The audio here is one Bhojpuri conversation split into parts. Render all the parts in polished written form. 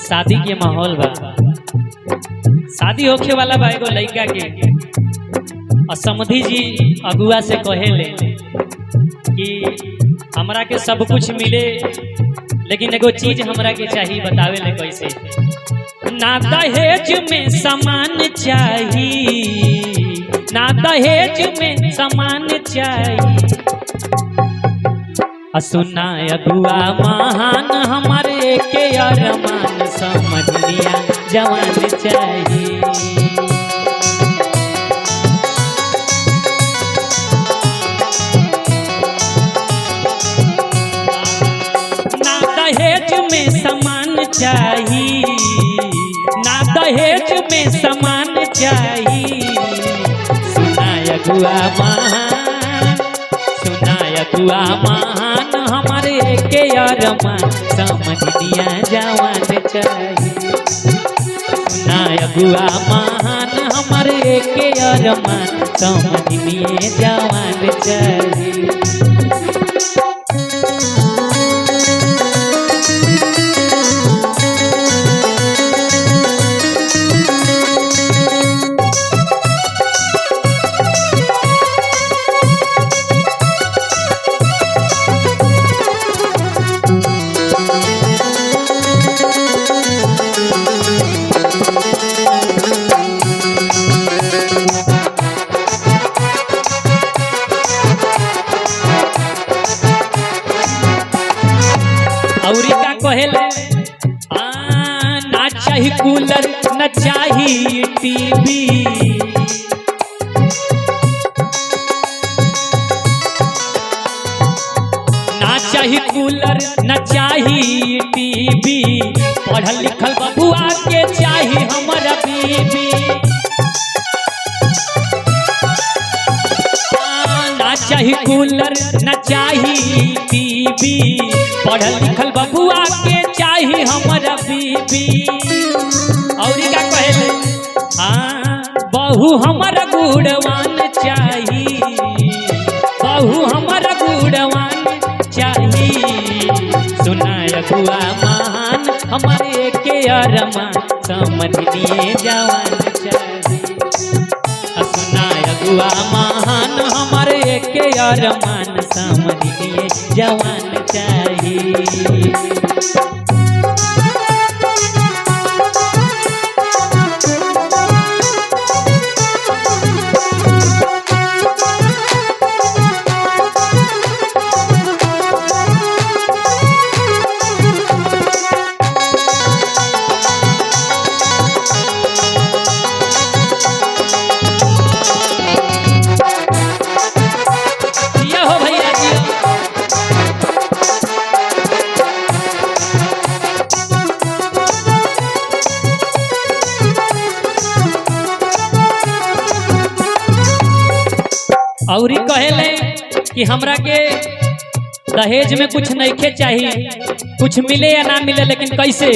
शादी के माहौल बा। शादी होखे वाला बा एगो लड़का के और समधी जी अगुआ से कहेले कि हमरा के सब कुछ मिले लेकिन एगो चीज हमरा के चाहिए, बतावे ले कैसे। ना दहेज में सामान चाहिए, ना दहेज में सामान चाहिए, सुना अगुआ महान हमारे के अरमान, समझ लिया जवान चाहिए। ना दहेज में सामान चाहिए, ना दहेज में सामान चाहिए, सुना अगुआ महान, सुना अगुआ महान हमारे के अरमान, समझ लिया जवान चाहिए। सुना अगुआ महान हमारे के अरमान, समझ लिए जवान चाहिए। औरी का कहेले ना चाहिए कूलर न चाहिए टीवी, ना चाहिए कूलर न चाहिए टीवी, पढ़ल लिखल बबुआ के चाहिए हमारा बीबी। ना चाहिए कूलर न चाहिए टीवी, पढ़ल लिखल बबुआ के चाहिए हमारा बीबी। और क्या कहले बहू हमारा गुणवान चाहिए, बहू हमारा गुणवान चाहिए, सुना अगुआ महान हमारे के अरमान, समझ लिए जवान चाहिए। सुना अगुआ महान हमारे के अरमान, समझ लिए जवान चाहिए। और कहेले कि हमरा के दहेज में कुछ नहीं चाहिए, कुछ मिले या ना मिले लेकिन कैसे,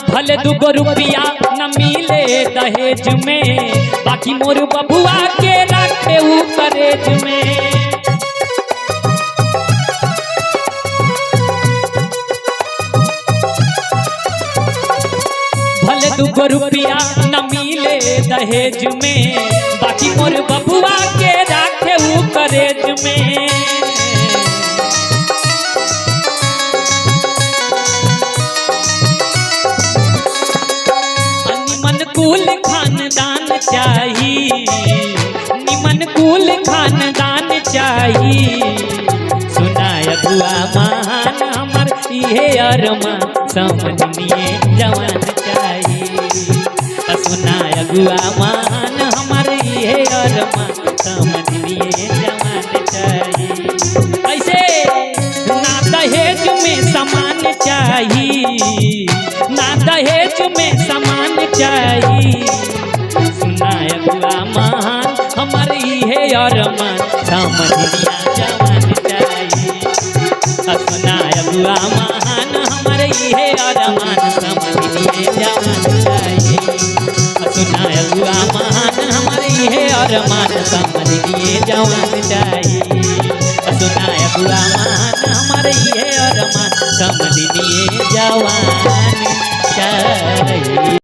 भले 2 रुपया न मिले दहेज में, बाकी मोर बबुआ के रखे उ करेज में। भले 2 रुपया न मिले दहेज में, बाकी मोर बबुआ के राखे उ करेज में। निमन कुल खानदान चाहिए, निमन कुल खानदान चाहिए, सुना अगुआ महान हमर इहे अरमान, समझ लिए जवान चाहिए। सुना अगुआ महान हमारे ये अरमान, समझ लिए जवान चाहिए। ऐसे ना दहेज में सामान चाहिए, ना दहेज में सामान चाहिए, सुना अगुआ महान हमारे ये अरमान, समझ लिया जवान चाहिए। सुना अगुआ महान हमारे ये अरमान, समझ लिए जवान चाहिए। सुना अगुआ महान हमारे ये अरमान, समझ लिए जवान चाहिए। सुना अगुआ महान हमारे ये अरमान, समझ लिए जवान। रही।